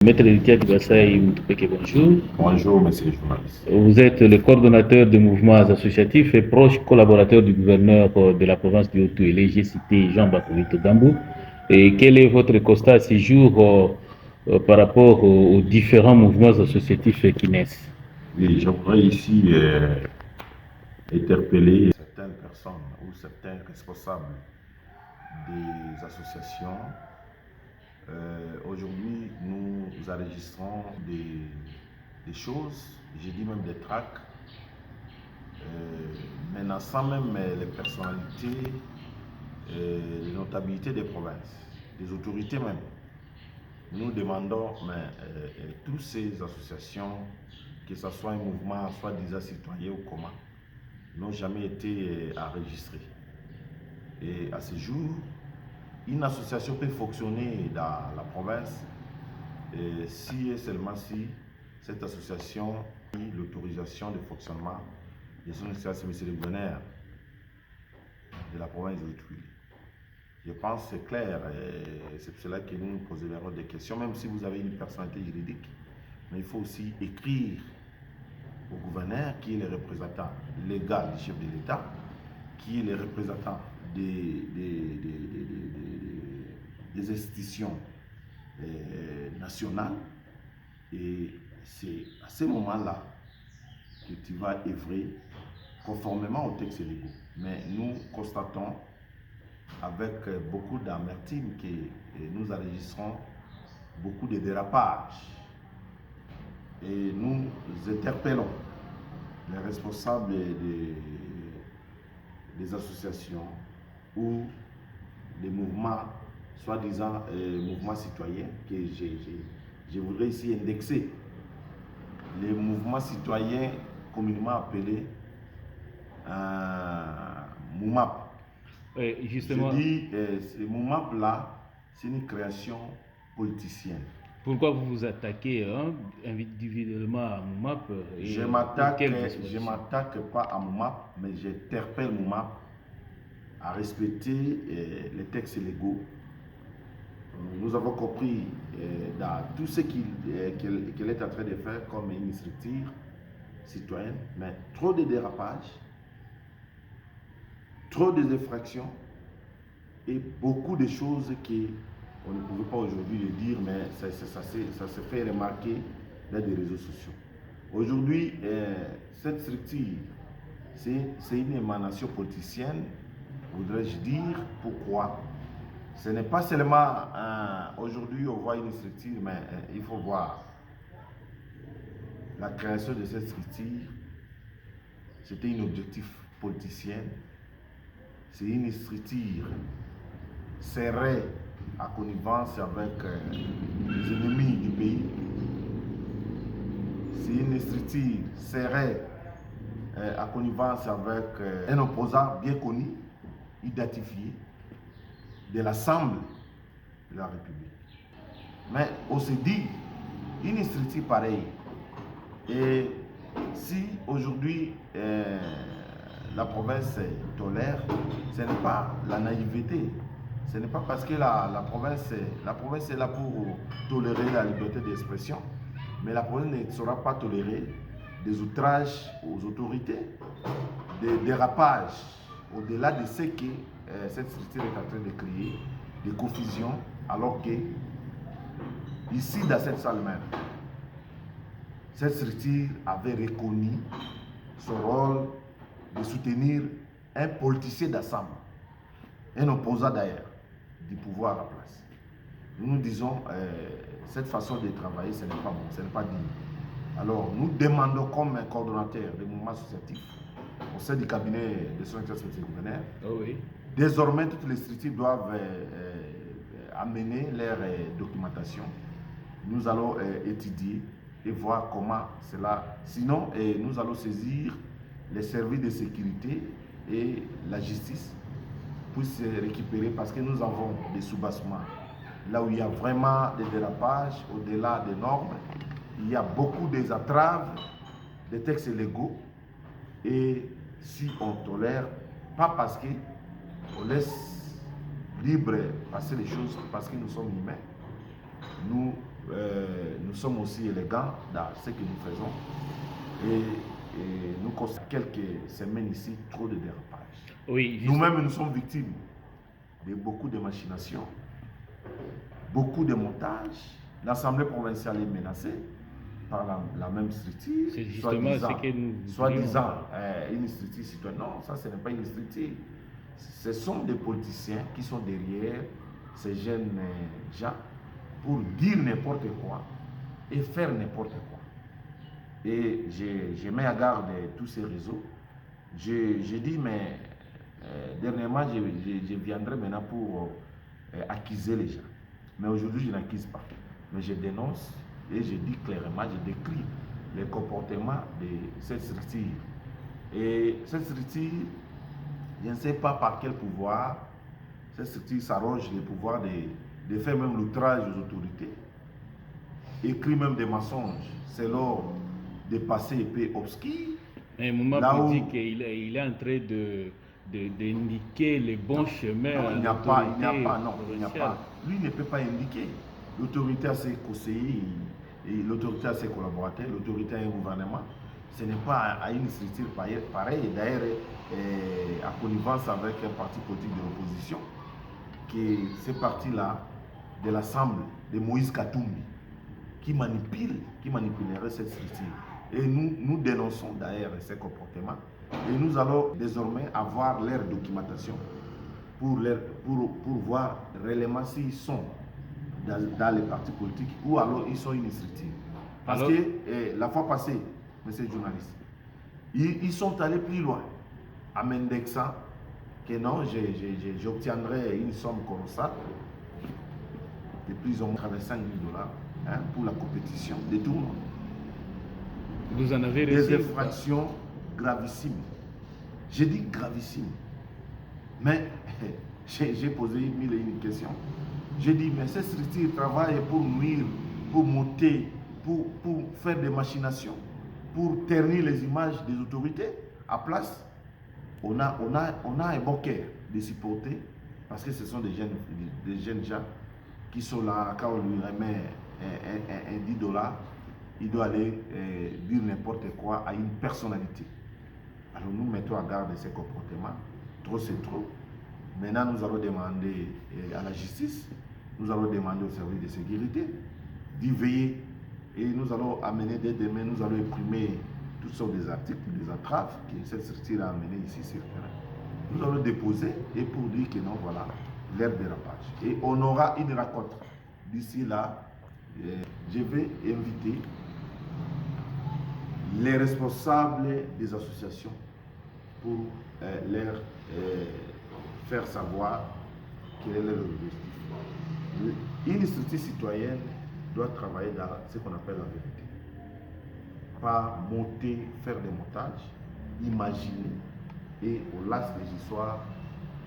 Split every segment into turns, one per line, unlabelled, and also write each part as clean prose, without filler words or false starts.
Maître Elitia Dibassaï Moutoupeké, bonjour.
Bonjour, monsieur le journaliste.
Vous êtes le coordonnateur des mouvements associatifs et proche collaborateur du gouverneur de la province du Haut-Uélé, j'ai cité Jean-Baptiste Gambou. Et quel est votre constat à ce jour par rapport aux différents mouvements associatifs qui naissent?
Oui, j'aimerais ici interpeller certaines personnes ou certains responsables des associations. Aujourd'hui, nous enregistrons des choses, j'ai dit même des tracts, menaçant même les personnalités, les notabilités des provinces, des autorités même. Nous demandons, toutes ces associations, que ce soit un mouvement, soit des citoyens ou comment, n'ont jamais été enregistrés. Et à ce jour, une association peut fonctionner dans la province si et seulement si cette association a l'autorisation de fonctionnement de son excellence, M. le gouverneur de la province de Haut-Uélé. Je pense que c'est clair, et c'est pour cela que nous nous poserons des questions, même si vous avez une personnalité juridique, mais il faut aussi écrire au gouverneur qui est le représentant légal du chef de l'État, qui est le représentant des institutions nationales. Et c'est à ce moment-là que tu vas œuvrer conformément aux textes légaux. Mais nous constatons avec beaucoup d'amertume que nous enregistrons beaucoup de dérapages. Et nous interpellons les responsables des associations ou des mouvements, soi-disant mouvements citoyens, que je voudrais ici indexer. Les mouvements citoyens communément appelés MOUMAP.
Justement,
Je dis, ce MOUMAP-là, c'est une création politicienne.
pourquoi vous vous attaquez individuellement à MOUMAP?
Je ne m'attaque pas à MOUMAP, mais j'interpelle MOUMAP à respecter les textes légaux. Nous avons compris dans tout ce qu'elle est en train de faire comme une structure citoyenne, mais trop de dérapages, trop d'infractions et beaucoup de choses qu'on ne pouvait pas aujourd'hui le dire, mais ça se fait remarquer dans les réseaux sociaux. Aujourd'hui, cette structure, c'est une émanation politicienne, voudrais-je dire. Pourquoi? Ce n'est pas seulement aujourd'hui on voit une structure, mais il faut voir la création de cette structure. C'était un objectif politicien. C'est une structure serrée à connivence avec les ennemis du pays. C'est une structure serrée à connivence avec un opposant bien connu, identifié, de l'Assemblée de la République. Mais on se dit, une structure pareille, et si aujourd'hui la province tolère, ce n'est pas la naïveté, ce n'est pas parce que la province est là pour tolérer la liberté d'expression, mais la province ne saura pas tolérer des outrages aux autorités, des dérapages, au-delà de ce que cette structure est en train de créer, des confusions, alors que ici, dans cette salle même, cette structure avait reconnu son rôle de soutenir un politicien d'Assemblée, un opposant d'ailleurs, du pouvoir à la place. Nous nous disons, cette façon de travailler, ce n'est pas bon, ce n'est pas digne. Alors, nous demandons comme un coordonnateur des mouvements associatifs, au sein du cabinet de son excellence M. le gouverneur, désormais toutes les structures doivent amener leur documentation. Nous allons étudier et voir comment cela. Sinon, nous allons saisir les services de sécurité et la justice pour se récupérer, parce que nous avons des soubassements. Là où il y a vraiment des dérapages, au-delà des normes, il y a beaucoup des entraves, des textes légaux. Et si on tolère, pas parce qu'on laisse libre passer les choses, parce que nous sommes humains, nous nous sommes aussi élégants dans ce que nous faisons. Et nous constatons quelques semaines ici trop de dérapages.
Oui,
nous-mêmes, nous sommes victimes de beaucoup de machinations, beaucoup de montages. L'Assemblée provinciale est menacée par la même structure.
C'est justement ce que nous
soi-disant une structure citoyenne. Non, ça ce n'est pas une structure. Ce sont des politiciens qui sont derrière ces jeunes gens pour dire n'importe quoi et faire n'importe quoi. Et je mets à garde tous ces réseaux. Je dis, mais dernièrement, je viendrai maintenant pour accuser les gens. Mais aujourd'hui, je n'accuse pas. Mais je dénonce et je dis clairement, je décris les comportements de cette structure. Et cette structure, je ne sais pas par quel pouvoir, cette structure s'arroge le pouvoir de faire même l'outrage aux autorités, écrit même des mensonges. C'est lors de passer épée obscure.
Un moment pour dire qu'il est en train d'indiquer les bons chemins.
Non, il n'y a pas, non, il n'y a pas. Lui ne peut pas indiquer. L'autorité a ses conseillers, et l'autorité a ses collaborateurs, l'autorité a un gouvernement. Ce n'est pas à une structure pareille, d'ailleurs, à connivence avec un parti politique de l'opposition, que ces partis-là, de l'Assemblée, de Moïse Katumbi, qui manipulerait cette structure. Et nous dénonçons d'ailleurs ces comportements. Et nous allons désormais avoir leur documentation pour voir réellement s'ils sont dans les partis politiques ou alors ils sont une structure. Parce que la fois passée, monsieur le journaliste, ils sont allés plus loin en m'indexant que non, j'obtiendrai une somme colossale de plus ou moins 35 000 $ pour la compétition des tournois.
Vous en avez
des infractions gravissimes. J'ai dit gravissimes. Mais j'ai posé mille et une questions. J'ai dit, mais ces structures travaillent pour nuire, pour monter, pour faire des machinations, pour ternir les images des autorités. À place, on a un bon cœur de supporter, parce que ce sont des jeunes gens qui sont là, quand on lui remet un 10 $, il doit aller dire n'importe quoi à une personnalité. Alors nous mettons en garde de ces comportements. Trop c'est trop. Maintenant nous allons demander à la justice, nous allons demander au service de sécurité d'y veiller. Et nous allons amener dès demain, nous allons imprimer toutes sortes d'articles, des entraves que cette structure a amené ici sur le terrain. Nous allons déposer et pour dire que non, voilà, l'ère dérapage. Et on aura une rencontre. D'ici là, je vais inviter les responsables des associations pour leur faire savoir quel est leur objectif. Une structure citoyenne doit travailler dans ce qu'on appelle la vérité. Pas monter, faire des montages, imaginer, et au las des histoires,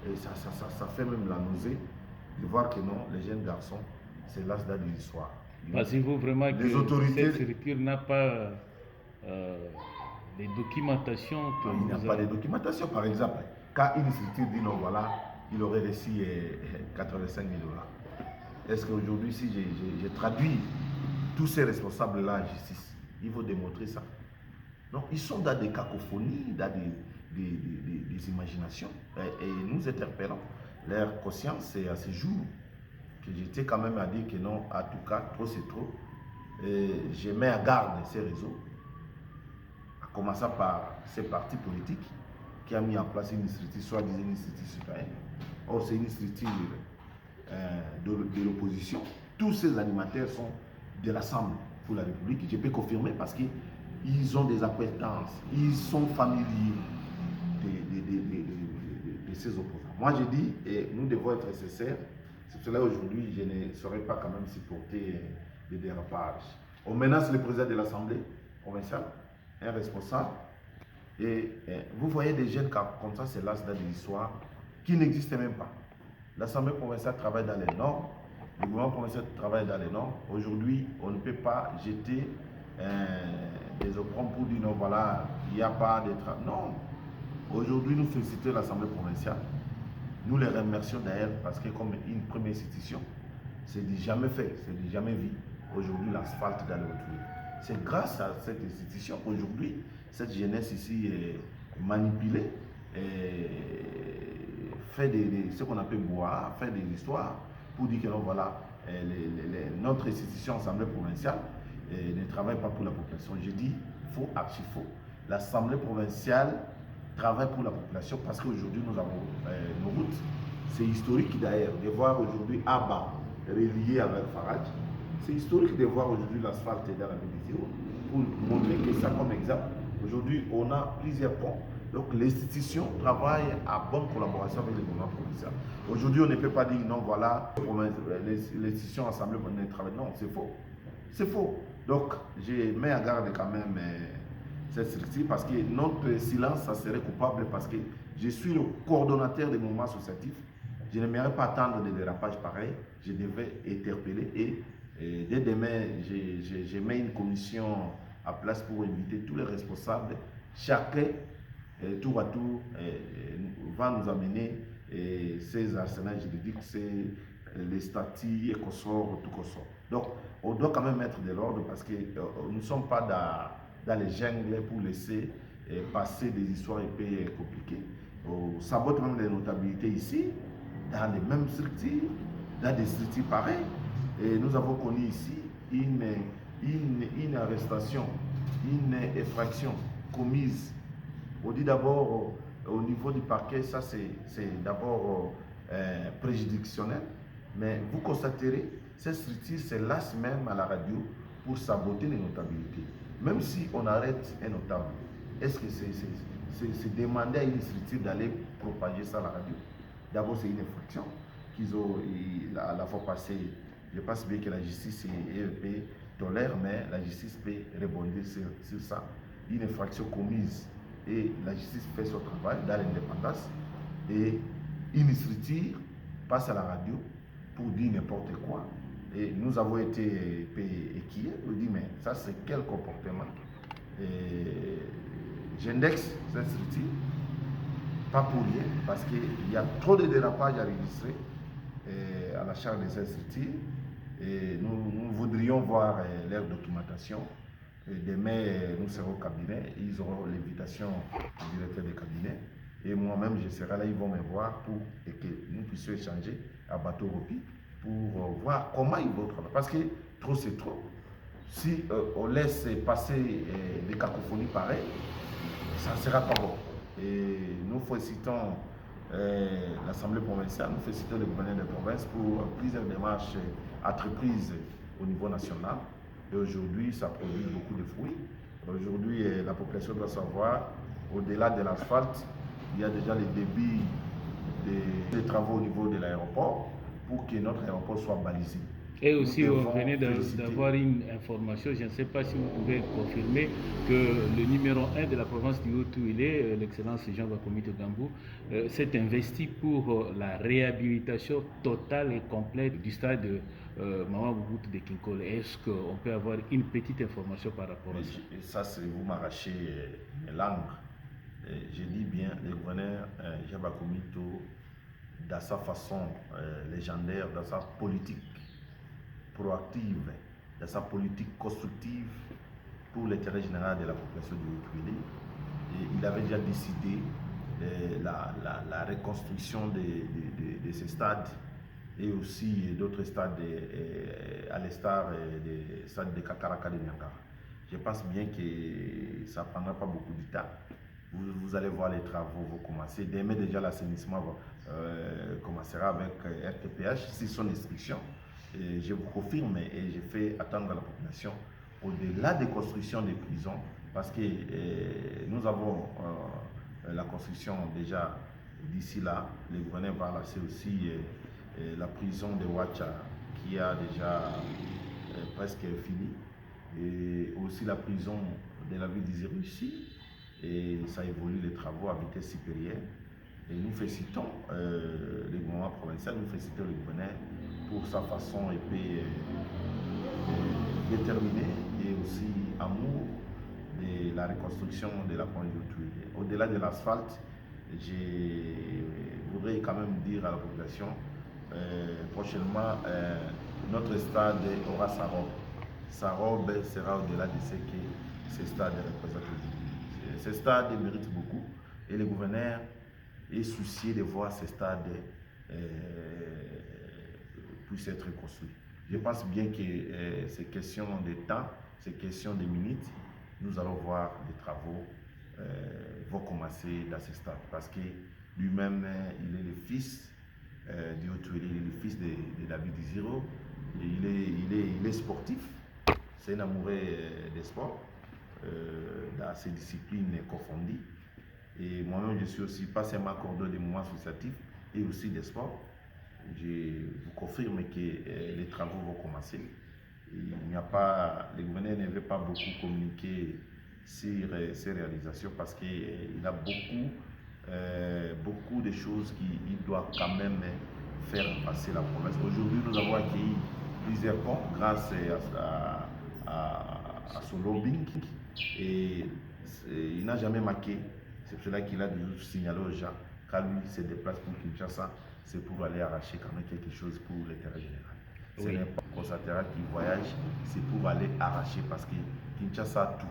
et ça fait même la nausée de voir que non, les jeunes garçons, c'est l'as des histoires.
Pensez-vous vraiment que
les autorités,
cette structure n'a pas les documentations que
il n'y a pas de documentation. Par exemple, quand une structure dit non, voilà, il aurait reçu 85 000 $. Est-ce qu'aujourd'hui, si je traduis tous ces responsables-là en justice, il faut démontrer ça? Non, ils sont dans des cacophonies, dans des imaginations. Et nous interpellons leur conscience. C'est à ce jour que j'étais quand même à dire que non, en tout cas, trop c'est trop. Et je mets à garde ces réseaux, en commençant par ces partis politiques qui ont mis en place une structure, soi-disant une structure citoyenne. Or, c'est une structure de l'opposition. Tous ces animateurs sont de l'Assemblée pour la République. Je peux confirmer parce qu'ils ont des appétences, ils sont familiers de ces opposants. Moi, je dis, et nous devons être nécessaires. C'est pour cela aujourd'hui, je ne saurais pas quand même supporter des dérapages. On menace le président de l'Assemblée provinciale, un responsable. Et vous voyez des jeunes comme ça, c'est l'as de l'histoire, qui n'existent même pas. L'Assemblée provinciale travaille dans les normes, le gouvernement provincial travaille dans les normes. Aujourd'hui, on ne peut pas jeter des oppromes pour dire non, voilà, il n'y a pas de travail. Non. Aujourd'hui, nous félicitons l'Assemblée provinciale. Nous les remercions d'ailleurs parce que comme une première institution, c'est du jamais fait, c'est du jamais vu. aujourd'hui l'asphalte dans le Haut-Tuileries. C'est grâce à cette institution qu'aujourd'hui, cette jeunesse ici est manipulée, et fait ce qu'on appelle boire, fait des histoires pour dire que non, voilà, notre institution Assemblée provinciale ne travaille pas pour la population. Je dis faux, archi faux. L'Assemblée provinciale travaille pour la population parce qu'aujourd'hui nous avons nos routes. C'est historique d'ailleurs de voir aujourd'hui Abba relié avec Farage. C'est historique de voir aujourd'hui l'asphalte dans la vidéo pour montrer que ça comme exemple. Aujourd'hui, on a plusieurs ponts. Donc l'institution travaille à bonne collaboration avec le gouvernement provincial. Aujourd'hui, on ne peut pas dire non, voilà, l'institution Assemblée ne travaille. Non, c'est faux. C'est faux. Donc, je mets en garde quand même cette structure parce que notre silence, ça serait coupable parce que je suis le coordonnateur des mouvements associatifs. Je n'aimerais pas attendre des dérapages pareils. Je devais interpeller et dès demain, je mets une commission à place pour inviter tous les responsables. Chacun, tour à tour, va nous amener ces arsenals juridiques, c'est les statuts et consorts, tout consort. Donc, on doit quand même mettre de l'ordre parce que nous ne sommes pas dans les jungles pour laisser passer des histoires épais compliquées. On sabote même les notabilités ici, dans les mêmes structures, dans des structures pareilles. Et nous avons connu ici une arrestation, une effraction commise. On dit d'abord au niveau du parquet, ça c'est d'abord préjudictionnel, mais vous constaterez, cette structure se lasse même à la radio pour saboter les notabilités. Même si on arrête un notable, est-ce que c'est demander à une structure d'aller propager ça à la radio? D'abord, c'est une infraction qu'ils ont, la fois passée, je pense bien que la justice tolère, mais la justice peut rebondir sur ça. Une infraction commise et la justice fait son travail dans l'indépendance et une structure passe à la radio pour dire n'importe quoi. Et nous avons été équillés, on dit mais ça c'est quel comportement? J'indexe cette structure, pas pour rien, parce qu'il y a trop de dérapages à enregistrer à la charge de cette structure. Et nous voudrions voir leur documentation. Et demain, nous serons au cabinet, ils auront l'invitation du directeur de cabinet. Et moi-même, je serai là, ils vont me voir pour que nous puissions échanger à bateau Ropi pour voir comment ils vont travailler. Parce que trop, c'est trop. Si on laisse passer des cacophonies pareilles, ça ne sera pas bon. Et nous félicitons l'Assemblée provinciale, nous félicitons le gouverneur de province pour plusieurs démarches entreprises au niveau national. Et aujourd'hui, ça produit beaucoup de fruits. Aujourd'hui, la population doit savoir, au-delà de l'asphalte, il y a déjà les débits des travaux au niveau de l'aéroport pour que notre aéroport soit balisé.
Et aussi, vous venez d'avoir une information, je ne sais pas si vous pouvez confirmer, que le numéro 1 de la province du Haut-Tuileries, l'excellence Jean Bakomi Togambou, s'est investi pour la réhabilitation totale et complète du stade Maman Mobutu de Kinkole. Est-ce qu'on peut avoir une petite information par rapport à ça?
Et ça, c'est vous m'arrachez mes langues. Je dis bien, le gouverneur Jean Bakomi Togambou, dans sa façon légendaire, dans sa politique proactive, dans sa politique constructive pour l'intérêt général de la population du Haut-Tuileries. Il avait déjà décidé la reconstruction de ces stades et aussi d'autres stades à l'instar des stades de Kakaraka de Nyangara. Je pense bien que ça ne prendra pas beaucoup de temps. Vous allez voir les travaux vont commencer. Demain déjà l'assainissement commencera avec RTPH, c'est son instruction. Et je vous confirme et je fais attendre à la population au-delà des constructions des prisons parce que nous avons la construction déjà d'ici là. Le gouverneur va lancer aussi la prison de Ouacha qui a déjà presque fini et aussi la prison de la ville d'Izérou ici. Et ça évolue les travaux à vitesse supérieure. Et nous félicitons le gouvernement provincial, nous félicitons le gouverneur pour sa façon déterminée et aussi amour de la reconstruction de la province du Haut-Tuileries. Au-delà de l'asphalte, je voudrais quand même dire à la population, prochainement, notre stade aura sa robe. sa robe sera au-delà de ce que ce stade représente aujourd'hui. Ce stade mérite beaucoup et le gouverneur est soucieux de voir ce stade puisse être construit. Je pense bien que c'est question de temps, c'est question de minutes. Nous allons voir les travaux vont commencer dans ce stade parce que lui-même, il est le fils du Haut-Tuilé, il est le fils de David Ziro. Il est sportif, c'est un amoureux des sports, dans ses disciplines confondues. Et moi-même, je suis aussi pas seulement coordonnateur des mouvements associatifs et aussi des sports. Je vous confirme que les travaux vont commencer. Il n'y a pas, le gouverneur ne veut pas beaucoup communiquer sur ses réalisations parce qu'il a beaucoup de choses qu'il doit quand même faire passer la promesse. Aujourd'hui, nous avons accueilli plusieurs ponts grâce à son lobbying et il n'a jamais manqué. C'est pour cela qu'il a toujours signalé aux gens quand lui se déplace pour Kinshasa, c'est pour aller arracher quand même quelque chose pour l'intérêt général. Ce n'est pas un constateur qui voyage, c'est pour aller arracher parce que Kinshasa a tout.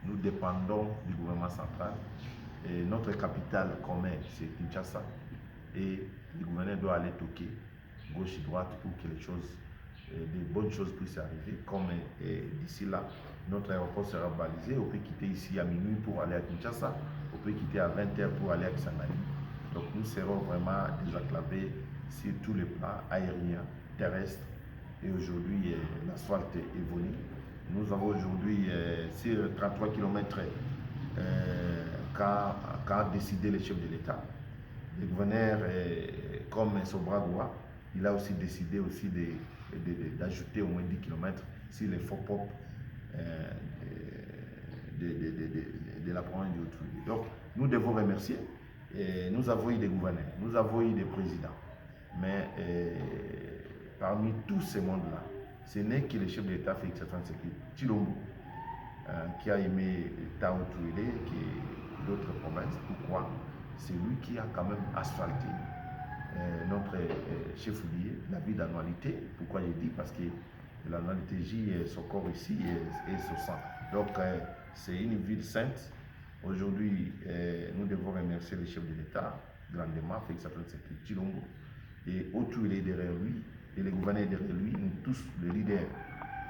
Nous dépendons du gouvernement central. Et notre capitale commune, c'est Kinshasa. Et le gouverneur doit aller toquer gauche et droite pour que les choses, des bonnes choses puissent arriver. Comme d'ici là, notre aéroport sera balisé. On peut quitter ici à minuit pour aller à Kinshasa. On peut quitter à 20h pour aller à Kisangani. Donc nous serons vraiment désenclavés sur tous les plans aériens, terrestres. Et aujourd'hui, l'asphalte évolue. Nous avons aujourd'hui sur 33 km qu'a décidé le chef de l'État. Le gouverneur, comme son bras droit, il a aussi décidé aussi d'ajouter au moins 10 km sur les faux pop de la province du Haut-Tuilé. Donc, nous devons remercier. Nous avons eu des gouverneurs, nous avons eu des présidents. Mais parmi tous ces mondes-là, ce n'est que le chef de l'État Félix Antoine Tshisekedi Tshilombo qui a aimé l'État Haut-Tuilé et d'autres provinces. Pourquoi? C'est lui qui a quand même asphalté notre chef-lieu, la ville d'annualité. Pourquoi j'ai dit? Parce que l'annualité J, son corps ici et son sang. Donc c'est une ville sainte. Aujourd'hui, nous devons remercier le chef de l'État grandement, Félix Antoine Tshisekedi Tshilombo. Et Haut-Tuilé est derrière lui, et le gouverneur est derrière lui, nous tous, les leaders,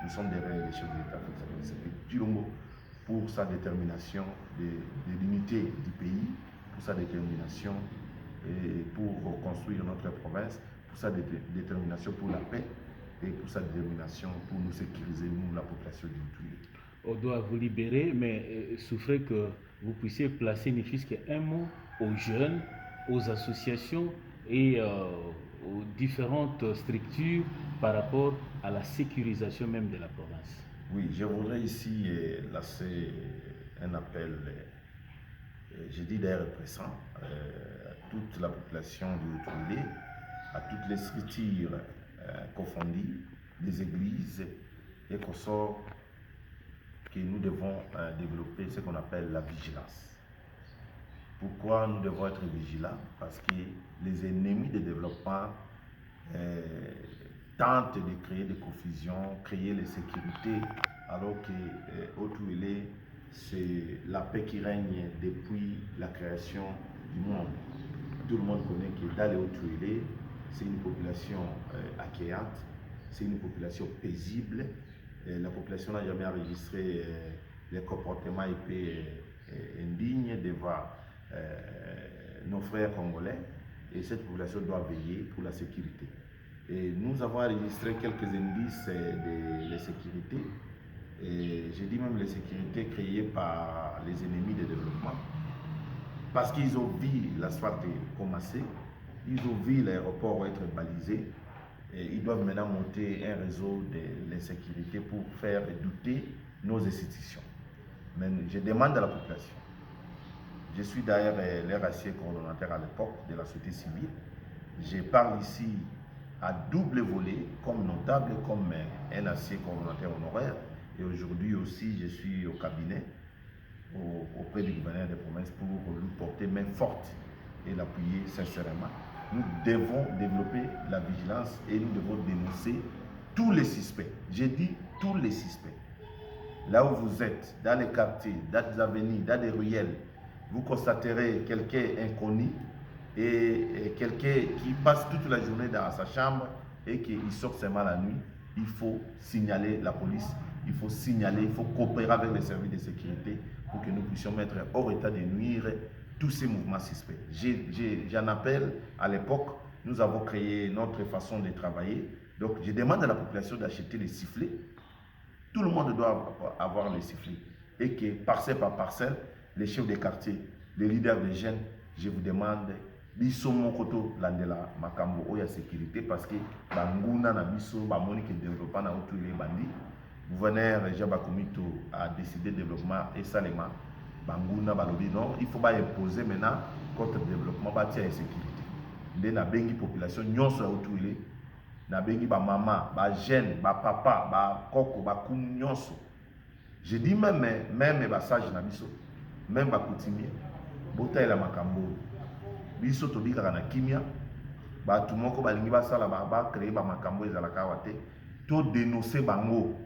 nous sommes derrière le chef de l'État, Félix Antoine Tshisekedi Tshilombo, pour sa détermination de l'unité du pays, pour sa détermination et pour reconstruire notre province, pour sa détermination pour la paix et pour sa détermination pour nous sécuriser, nous, la population du Haut-Tuilé.
On doit vous libérer, mais souffrez que vous puissiez placer ne fût-ce qu'un mot aux jeunes, aux associations et aux différentes structures par rapport à la sécurisation même de la province.
Oui, je voudrais ici lancer un appel, je dis d'ailleurs pressant, à toute la population du Haut-Tuilé, à toutes les structures confondues, les églises et consorts, que nous devons développer ce qu'on appelle la vigilance. Pourquoi nous devons être vigilants? Parce que les ennemis de développement tentent de créer des confusions, créer les sécurités, alors que Haut-Tuilé, c'est la paix qui règne depuis la création du monde. Tout le monde connaît que dans les Haut-Tuilé, c'est une population accueillante, c'est une population paisible. La population n'a jamais enregistré les comportements indignes devant nos frères congolais, et cette population doit veiller pour la sécurité. Et nous avons enregistré quelques indices de la sécurité, et je dis même les sécurités créées par les ennemis de développement, parce qu'ils ont vu l'asphalte commencer, ils ont vu l'aéroport être balisé, et ils doivent maintenant monter un réseau de l'insécurité pour faire douter nos institutions. Mais je demande à la population, je suis d'ailleurs leur ancien coordonnateur à l'époque de la société civile, je parle ici à double volet, comme notable, comme un ancien coordonnateur honoraire, et aujourd'hui aussi je suis au cabinet auprès du gouverneur des provinces pour lui porter main forte et l'appuyer sincèrement. Nous devons développer la vigilance et nous devons dénoncer tous les suspects. J'ai dit tous les suspects. Là où vous êtes, dans les quartiers, dans les avenues, dans les ruelles, vous constaterez quelqu'un inconnu et quelqu'un qui passe toute la journée dans sa chambre et qu'il sort seulement la nuit. Il faut signaler la police, il faut signaler, il faut coopérer avec les services de sécurité pour que nous puissions mettre hors état de nuire tous ces mouvements suspects. J'en appelle à l'époque, nous avons créé notre façon de travailler. Donc je demande à la population d'acheter les sifflets. Tout le monde doit avoir les sifflets. Et que parcelle par parcelle, les chefs des quartiers, les leaders des jeunes, je vous demande, biso mokoto landela makambo oya sécurité parce que banguna na biso bamoni que développement na outu les bandits. Gouverneur Jaba Komito a décidé de développement et Salema banguna balobi non, il faut pas imposer maintenant contre le développement bâtir et sécurité. Nde na bengi population nyonso outu ile na bengi ba maman, ba jeune, ba papa, ba koko, ba kumu nyonso. Je dis même ba sage na biso, même ba coutumier, botela makambo. Biso to bika na kimia, ba tumoko balingi ba sala ba créer ba makambo ezalaka wate, to dénoncer bango.